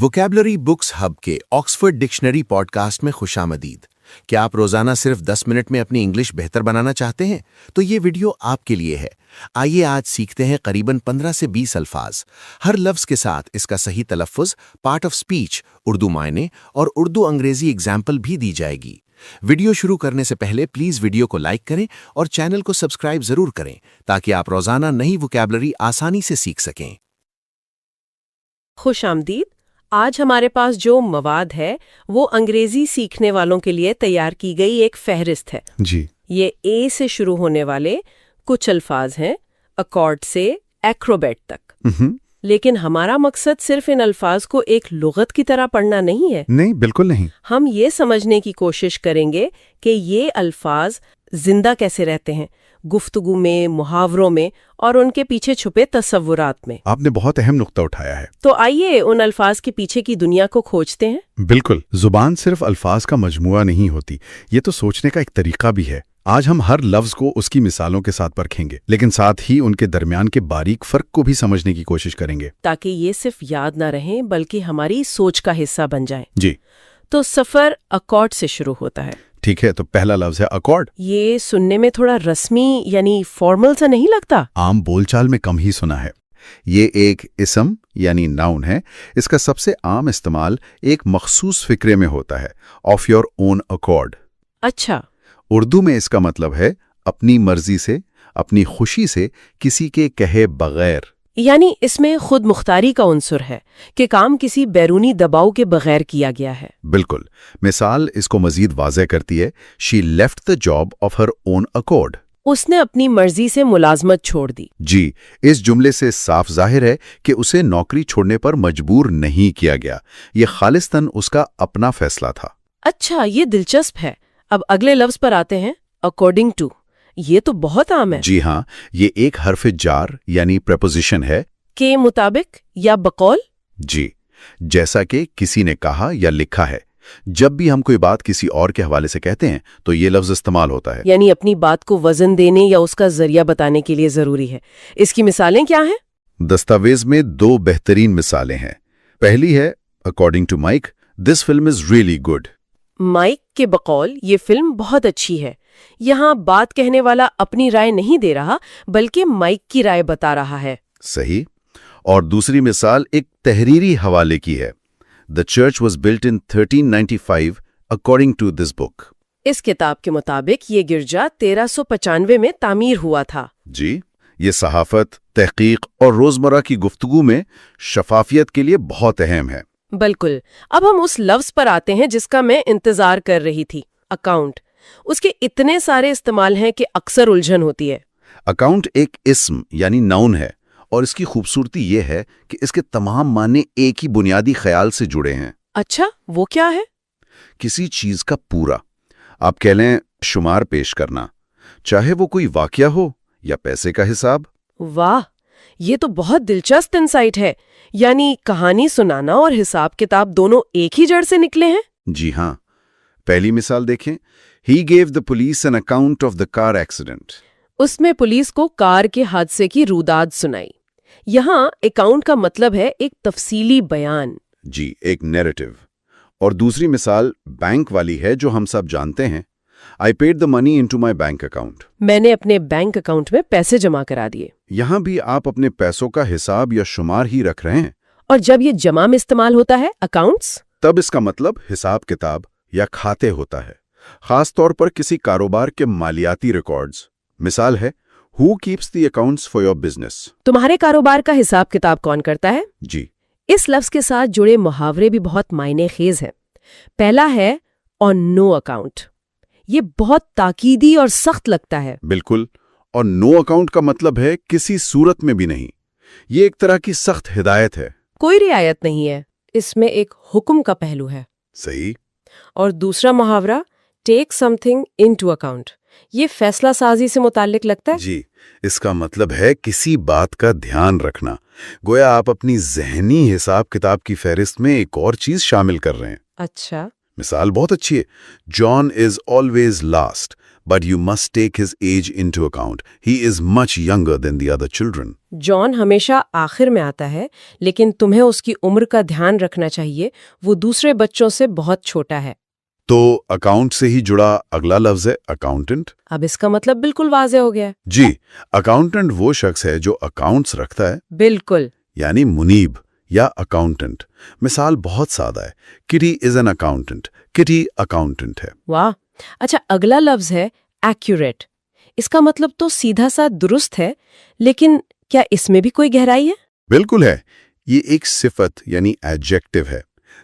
Vocabulary books hub کے Oxford dictionary pod cost میں خوش آمدید۔ کیا آپ روزانہ صرف 10 منٹ میں اپنی انگلش بہتر بنانا چاہتے ہیں؟ تو یہ ویڈیو آپ کے لیے ہے۔ آئیے آج سیکھتے ہیں قریباً 15 سے 20 الفاظ۔ ہر لفظ کے ساتھ اس کا صحیح تلفظ، پارٹ آف سپیچ، اردو معنی اور اردو انگریزی اگزامپل بھی دی جائے گی۔ ویڈیو شروع کرنے سے پہلے پلیز ویڈیو کو لائک کریں اور چینل کو سبسکرائب ضرور کریں تاکہ آپ روزانہ نئی ووکیبلری آسانی سے سیکھ سکیں۔ خوش آمدید۔ آج ہمارے پاس جو مواد ہے وہ انگریزی سیکھنے والوں کے لیے تیار کی گئی ایک فہرست ہے۔ جی، یہ اے سے شروع ہونے والے کچھ الفاظ ہیں، اکارڈ سے ایکروبیٹ تک۔ لیکن ہمارا مقصد صرف ان الفاظ کو ایک لغت کی طرح پڑھنا نہیں ہے۔ نہیں، بالکل نہیں۔ ہم یہ سمجھنے کی کوشش کریں گے کہ یہ الفاظ زندہ کیسے رہتے ہیں گفتگو میں، محاوروں میں اور ان کے پیچھے چھپے تصورات میں۔ آپ نے بہت اہم نقطہ اٹھایا ہے۔ تو آئیے ان الفاظ کے پیچھے کی دنیا کو کھوجتے ہیں۔ بالکل، زبان صرف الفاظ کا مجموعہ نہیں ہوتی، یہ تو سوچنے کا ایک طریقہ بھی ہے۔ آج ہم ہر لفظ کو اس کی مثالوں کے ساتھ پرکھیں گے، لیکن ساتھ ہی ان کے درمیان کے باریک فرق کو بھی سمجھنے کی کوشش کریں گے، تاکہ یہ صرف یاد نہ رہیں بلکہ ہماری سوچ کا حصہ بن جائیں۔ جی تو سفر اکارڈ سے شروع ہوتا ہے۔ ٹھیک ہے، تو پہلا لفظ ہے اکارڈ۔ یہ سننے میں تھوڑا رسمی یعنی فارمل سا نہیں لگتا؟ عام بول چال میں کم ہی سنا ہے۔ یہ ایک اسم یعنی ناؤن ہے۔ اس کا سب سے عام استعمال ایک مخصوص فکرے میں ہوتا ہے، آف یور اون اکارڈ۔ اچھا، اردو میں اس کا مطلب ہے اپنی مرضی سے، اپنی خوشی سے، کسی کے کہے بغیر۔ یعنی اس میں خود مختاری کا عنصر ہے کہ کام کسی بیرونی دباؤ کے بغیر کیا گیا ہے۔ بالکل، مثال اس کو مزید واضح کرتی ہے، she left the job of her own accord. اس نے اپنی مرضی سے ملازمت چھوڑ دی۔ جی، اس جملے سے صاف ظاہر ہے کہ اسے نوکری چھوڑنے پر مجبور نہیں کیا گیا، یہ خالصتاً اس کا اپنا فیصلہ تھا۔ اچھا، یہ دلچسپ ہے۔ اب اگلے لفظ پر آتے ہیں، اکارڈنگ ٹو۔ یہ تو بہت عام ہے۔ جی ہاں، یہ ایک حرف جار یعنی پریپوزیشن ہے۔ کے مطابق یا بقول؟ جی، جیسا کہ کسی نے کہا یا لکھا ہے۔ جب بھی ہم کوئی بات کسی اور کے حوالے سے کہتے ہیں تو یہ لفظ استعمال ہوتا ہے۔ یعنی اپنی بات کو وزن دینے یا اس کا ذریعہ بتانے کے لیے ضروری ہے۔ اس کی مثالیں کیا ہیں؟ دستاویز میں 2 بہترین مثالیں ہیں۔ پہلی ہے according to Mike, this film is really good. Mike کے بقول یہ فلم بہت اچھی ہے۔ یہاں بات کہنے والا اپنی رائے نہیں دے رہا بلکہ مائک کی رائے بتا رہا ہے۔ صحیح۔ اور دوسری مثال ایک تحریری حوالے کی ہے، The church was built in 1395 according to this book۔ اس کتاب کے مطابق یہ گرجا 1395 میں تعمیر ہوا تھا۔ جی، یہ صحافت، تحقیق اور روزمرہ کی گفتگو میں شفافیت کے لیے بہت اہم ہے۔ بالکل۔ اب ہم اس لفظ پر آتے ہیں جس کا میں انتظار کر رہی تھی، اکاؤنٹ۔ اس کے اتنے سارے استعمال ہیں کہ اکثر الجھن ہوتی ہے۔ اکاؤنٹ ایک اسم یعنی ناؤن ہے، اور اس کی خوبصورتی یہ ہے کہ اس کے تمام معنی ایک ہی بنیادی خیال سے جڑے ہیں۔ اچھا، وہ کیا ہے؟ کسی چیز کا پورا، آپ کہہ لیں شمار پیش کرنا، چاہے وہ کوئی واقعہ ہو یا پیسے کا حساب۔ واہ، یہ تو بہت دلچسپ انسائٹ ہے۔ یعنی کہانی سنانا اور حساب کتاب دونوں ایک ہی جڑ سے نکلے ہیں؟ جی ہاں۔ پہلی مثال دیکھیں، He gave the police an account of the car accident۔ اس میں پولیس کو کار کے حادثے کی روداد سنائی۔ یہاں اکاؤنٹ کا مطلب ہے ایک تفصیلی بیان۔ جی، ایک نیریٹو۔ اور دوسری مثال بینک والی ہے جو ہم سب جانتے ہیں، I paid the money into my bank account۔ میں نے اپنے بینک اکاؤنٹ میں پیسے جمع کرا دیے۔ یہاں بھی آپ اپنے پیسوں کا حساب یا شمار ہی رکھ رہے ہیں۔ اور جب یہ جمع میں استعمال ہوتا ہے اکاؤنٹس، تب اس کا مطلب حساب کتاب یا کھاتے ہوتا ہے، خاص طور پر کسی کاروبار کے مالیاتی ریکارڈز۔ مثال ہے Who keeps the accounts for your business؟ تمہارے کاروبار کا حساب کتاب کون کرتا ہے؟ جی، اس لفظ کے ساتھ جڑے محاورے بھی بہت معنی خیز ہیں۔ پہلا ہے on no account۔ یہ بہت تاکیدی اور سخت لگتا ہے۔ بالکل، اور نو اکاؤنٹ کا مطلب ہے کسی صورت میں بھی نہیں۔ یہ ایک طرح کی سخت ہدایت ہے۔ کوئی رعایت نہیں ہے، اس میں ایک حکم کا پہلو ہے۔ صحیح۔ اور دوسرا محاورہ take something into account, یہ فیصلہ سازی سے متعلق لگتا ہے۔ جی، اس کا مطلب ہے کسی بات کا دھیان رکھنا، گویا آپ اپنی ذہنی حساب کتاب کی فہرست میں ایک اور چیز شامل کر رہے ہیں۔ اچھا، مثال بہت اچھی ہے، John is always last, But you must take his age into account. He is much younger than the other children. جان ہمیشہ آخر میں آتا ہے، لیکن تمہیں اس کی عمر کا دھیان رکھنا چاہیے، وہ دوسرے بچوں سے بہت چھوٹا ہے۔ تو اکاؤنٹ سے ہی جڑا اگلا لفظ ہے اکاؤنٹنٹ۔ اب اس کا مطلب بالکل واضح ہو گیا۔ جی، اکاؤنٹنٹ وہ شخص ہے جو اکاؤنٹس رکھتا ہے، بالکل۔ یعنی منیب یا اکاؤنٹنٹ۔ مثال بہت سادہ ہے، کٹی از این اکاؤنٹنٹ، کٹی اکاؤنٹنٹ ہے۔ واہ، اچھا اگلا لفظ ہے ایکوریٹ۔ اس کا مطلب تو سیدھا سا درست ہے، لیکن کیا اس میں بھی کوئی گہرائی ہے؟ بالکل ہے، یہ ایک صفت یعنی ایڈجیکٹو ہے،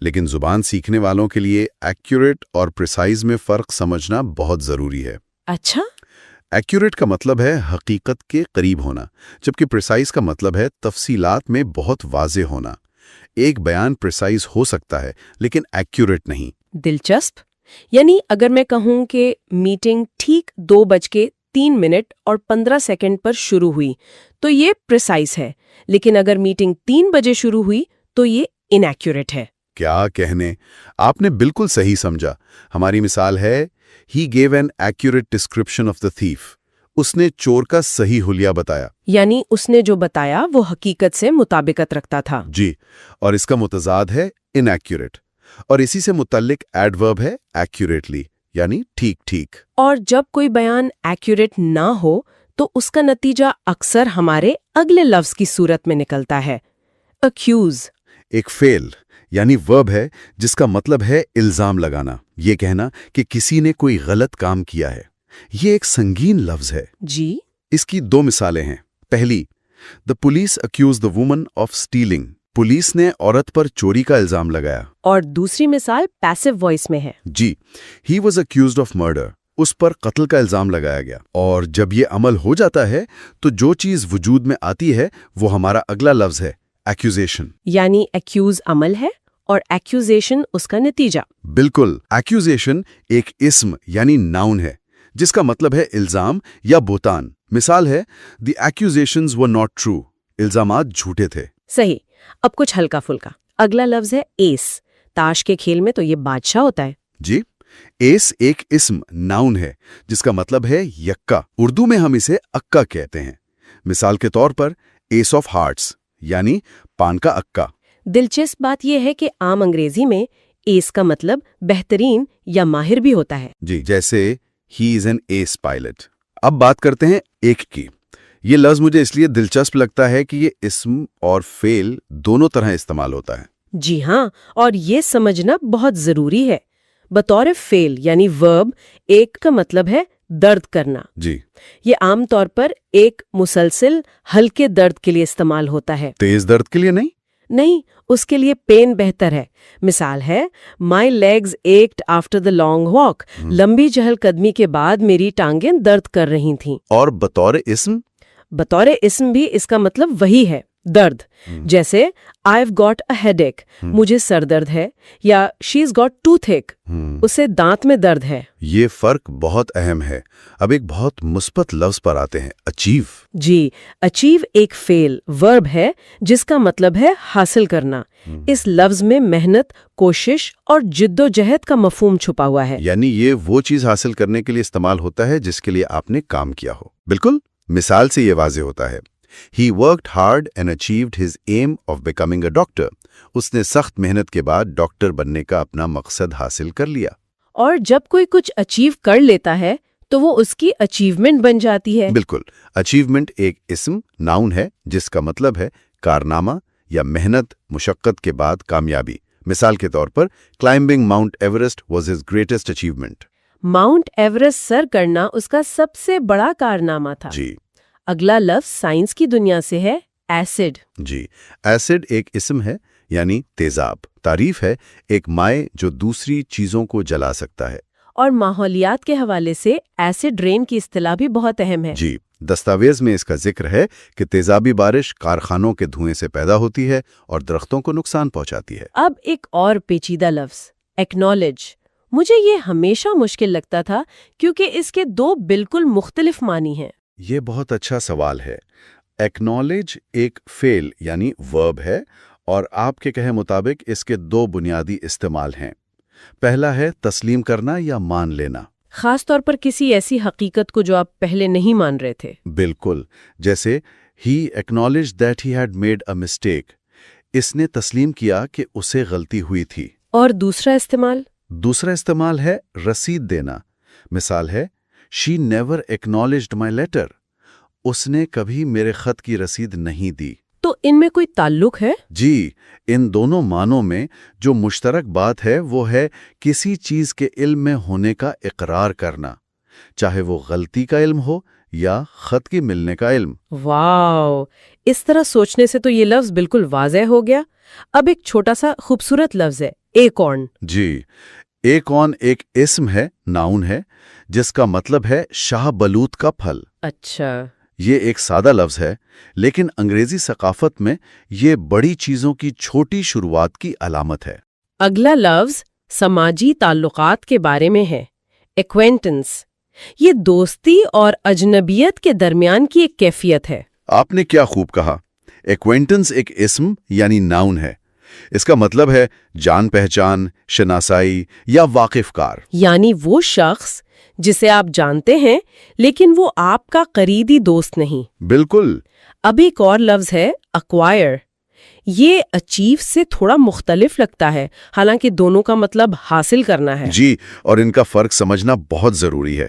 لیکن زبان سیکھنے والوں کے لیے ایکوریٹ اور پریسائز میں فرق سمجھنا بہت ضروری ہے۔ اچھا، ایکوریٹ کا مطلب ہے حقیقت کے قریب ہونا، جبکہ پریسائز کا مطلب ہے تفصیلات میں بہت واضح ہونا۔ ایک بیان پریسائز ہو سکتا ہے لیکن ایکوریٹ نہیں۔ دلچسپ۔ یعنی اگر میں کہوں کہ میٹنگ ٹھیک 2:03 اور 15 پر شروع ہوئی تو یہ پریسائز ہے، لیکن اگر میٹنگ 3 بجے شروع ہوئی تو یہ انیکوریٹ ہے۔ کیا کہنے، آپ نے بالکل صحیح سمجھا۔ ہماری مثال ہے he gave an accurate description of the thief. اس نے چور کا صحیح حلیہ بتایا۔ یعنی اس نے جو بتایا وہ حقیقت سے مطابقت رکھتا تھا۔ جی، اور اس کا متضاد ہے انیکوریٹ، اور اسی سے متعلق ایڈورب ہے ایکوریٹلی، یعنی ٹھیک ٹھیک۔ اور جب کوئی بیان ایکوریٹ نہ ہو تو اس کا نتیجہ اکثر ہمارے اگلے لفظ کی صورت میں نکلتا ہے، اکیوز۔ ایک فعل یعنی ورب ہے جس کا مطلب ہے الزام لگانا، یہ کہنا کہ کسی نے کوئی غلط کام کیا ہے۔ یہ ایک سنگین لفظ ہے۔ جی، اس کی 2 مثالیں ہیں۔ پہلی، the police accused the woman of stealing۔ Police نے عورت پر چوری کا الزام لگایا۔ اور دوسری مثال پیسو وائس میں ہے۔ جی، he was accused of murder۔ اس پر قتل کا الزام لگایا گیا۔ اور جب یہ عمل ہو جاتا ہے تو جو چیز وجود میں آتی ہے وہ ہمارا اگلا لفظ ہے ایکوزیشن۔ یعنی ایکیوز عمل ہے اور ایکوزیشن اس کا نتیجہ۔ بالکل، ایکوزیشن ایک اسم یعنی ناؤن ہے جس کا مطلب ہے الزام یا بہتان۔ مثال ہے the accusations were not true۔ الزامات جھوٹے تھے۔ صحیح۔ اب کچھ ہلکا پھلکا۔ اگلا لفظ ہے ایس۔ تاش کے کھیل میں تو یہ بادشاہ ہوتا ہے۔ جی، ایس ایک اسم ناؤن ہے جس کا مطلب ہے یکا۔ اردو میں ہم اسے اکا کہتے ہیں۔ مثال کے طور پر ایس آف ہارٹس یعنی پان کا اکا۔ دلچسپ بات یہ ہے کہ عام انگریزی میں ایس کا مطلب بہترین یا ماہر بھی ہوتا ہے۔ جی، جیسے ہی از این ایس پائلٹ۔ اب بات کرتے ہیں ایک کی۔ یہ لفظ مجھے اس لیے دلچسپ لگتا ہے کہ یہ اسم اور فعل دونوں طرح استعمال ہوتا ہے۔ جی ہاں، اور یہ سمجھنا بہت ضروری ہے۔ بطور فعل یعنی ورب، ایک کا مطلب ہے درد کرنا۔ جی، یہ عام طور پر ایک مسلسل ہلکے درد کے لیے استعمال ہوتا ہے۔ تیز درد کے لیے نہیں، اس کے لیے پین بہتر ہے۔ مثال ہے my legs ached after the long walk. لمبی چہل قدمی کے بعد میری ٹانگیں درد کر رہی تھیں۔ اور بطور اسم بھی اس کا مطلب وہی ہے، درد۔ جیسے I've got a headache، مجھے سر درد ہے، یا she's got toothache، اسے دانت میں درد ہے۔ یہ فرق بہت اہم ہے۔ اب ایک بہت مثبت لفظ پر آتے ہیں، اچیو۔ جی، اچیو ایک فعل ورب ہے جس کا مطلب ہے حاصل کرنا۔ اس لفظ میں محنت، کوشش اور جد و جہد کا مفہوم چھپا ہوا ہے۔ یعنی یہ وہ چیز حاصل کرنے کے لیے استعمال ہوتا ہے جس کے لیے آپ نے کام کیا ہو۔ بالکل، مثال سے یہ واضح ہوتا ہے۔ He worked hard and achieved his aim of becoming a doctor۔ اس نے سخت محنت کے بعد ڈاکٹر بننے کا اپنا مقصد حاصل کر لیا۔ اور جب کوئی کچھ اچیو کر لیتا ہے تو وہ اس کی اچیومنٹ بن جاتی ہے۔ بالکل، اچیومنٹ ایک اسم ناؤن ہے جس کا مطلب ہے کارنامہ یا محنت مشقت کے بعد کامیابی۔ مثال کے طور پر climbing Mount Everest was his greatest achievement۔ Mount Everest سر کرنا اس کا سب سے بڑا کارنامہ تھا۔ جی، اگلا لفظ سائنس کی دنیا سے ہے ایسڈ۔ جی، ایسڈ ایک اسم ہے یعنی تیزاب۔ تعریف ہے ایک مائع جو دوسری چیزوں کو جلا سکتا ہے۔ اور ماحولیات کے حوالے سے ایسڈ رین کی اصطلاح بھی بہت اہم ہے۔ جی، دستاویز میں اس کا ذکر ہے کہ تیزابی بارش کارخانوں کے دھوئیں سے پیدا ہوتی ہے اور درختوں کو نقصان پہنچاتی ہے۔ اب ایک اور پیچیدہ لفظ ایکنالج۔ مجھے یہ ہمیشہ مشکل لگتا تھا کیونکہ اس کے 2 بالکل مختلف معنی ہیں۔ یہ بہت اچھا سوال ہے۔ ایکنالج ایک فعل یعنی ورب ہے اور آپ کے کہے مطابق اس کے 2 بنیادی استعمال ہیں۔ پہلا ہے تسلیم کرنا یا مان لینا۔ خاص طور پر کسی ایسی حقیقت کو جو آپ پہلے نہیں مان رہے تھے. بالکل، جیسے ہی acknowledged that he had made a mistake. اس نے تسلیم کیا کہ اسے غلطی ہوئی تھی. اور دوسرا استعمال ہے رسید دینا. مثال ہے she never acknowledged my letter. اس نے کبھی میرے خط کی رسید نہیں دی. تو ان میں کوئی تعلق ہے؟ جی، ان دونوں معنوں میں جو مشترک بات ہے وہ ہے کسی چیز کے علم میں ہونے کا اقرار کرنا، چاہے وہ غلطی کا علم ہو یا خط کی ملنے کا علم. واو، اس طرح سوچنے سے تو یہ لفظ بالکل واضح ہو گیا. اب ایک چھوٹا سا خوبصورت لفظ ہے ایکورن. جی، ایکورن ایک اسم ہے، ناؤن ہے، جس کا مطلب ہے شاہ بلوط کا پھل. اچھا. یہ ایک سادہ لفظ ہے، لیکن انگریزی ثقافت میں یہ بڑی چیزوں کی چھوٹی شروعات کی علامت ہے. اگلا لفظ سماجی تعلقات کے بارے میں ہے، ایکوینٹنس. یہ دوستی اور اجنبیت کے درمیان کی ایک کیفیت ہے. آپ نے کیا خوب کہا. ایکوینٹنس ایک اسم یعنی ناؤن ہے. اس کا مطلب ہے جان پہچان، شناسائی یا واقف کار. یعنی وہ شخص جسے آپ جانتے ہیں لیکن وہ آپ کا قریبی دوست نہیں. بالکل. اب ایک اور لفظ ہے اکوائر. یہ اچیو سے تھوڑا مختلف لگتا ہے، حالانکہ دونوں کا مطلب حاصل کرنا ہے. جی، اور ان کا فرق سمجھنا بہت ضروری ہے.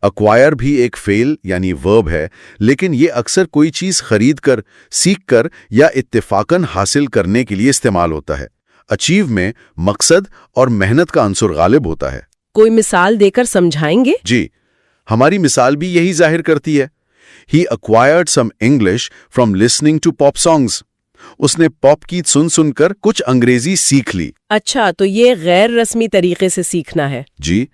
اکوائر بھی ایک فعل یعنی ورب ہے، لیکن یہ اکثر کوئی چیز خرید کر، سیکھ کر یا اتفاقاً حاصل کرنے کے لیے استعمال ہوتا ہے. اچیو میں مقصد اور محنت کا عنصر غالب ہوتا ہے. کوئی مثال دے کر سمجھائیں گے؟ جی، ہماری مثال بھی یہی ظاہر کرتی ہے. He acquired some English from listening to pop songs. اس نے پاپ گیت سن کر کچھ انگریزی سیکھ لی. اچھا، تو یہ غیر رسمی طریقے سے سیکھنا ہے. جی،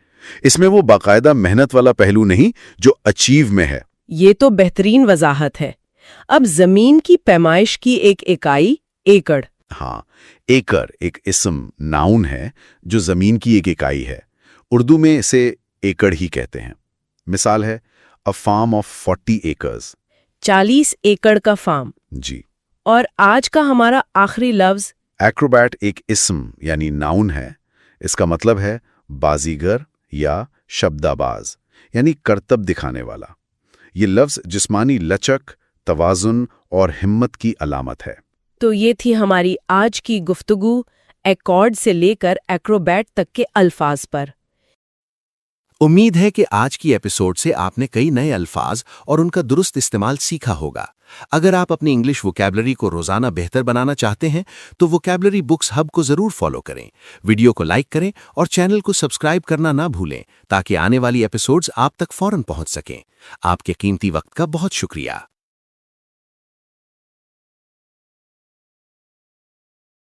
اس میں وہ باقاعدہ محنت والا پہلو نہیں جو اچیو میں ہے. یہ تو بہترین وضاحت ہے. اب زمین کی پیمائش کی ایک اکائی ایکڑ. ہاں، ایکر ایک اسم ناؤن ہے جو زمین کی ایک اکائی ہے. اردو میں اسے ایکڑ ہی کہتے ہیں. مثال ہے a farm of 40 acres. 40 ایکڑ کا فارم. جی. اور آج کا ہمارا آخری لفظ ایکروبیٹ ایک اسم یعنی ناؤن ہے. اس کا مطلب ہے بازیگر یا شبداباز، یعنی کرتب دکھانے والا. یہ لفظ جسمانی لچک، توازن اور ہمت کی علامت ہے. تو یہ تھی ہماری آج کی گفتگو ایکارڈ سے لے کر ایکروبیٹ تک کے الفاظ پر. امید ہے کہ آج کی ایپیسوڈ سے آپ نے کئی نئے الفاظ اور ان کا درست استعمال سیکھا ہوگا. اگر آپ اپنی انگلش ووکیبلری کو روزانہ بہتر بنانا چاہتے ہیں تو ووکیبلری بکس ہب کو ضرور فالو کریں. ویڈیو کو لائک کریں اور چینل کو سبسکرائب کرنا نہ بھولیں تاکہ آنے والی ایپیسوڈز آپ تک فوراً پہنچ سکیں. آپ کے قیمتی وقت کا بہت شکریہ.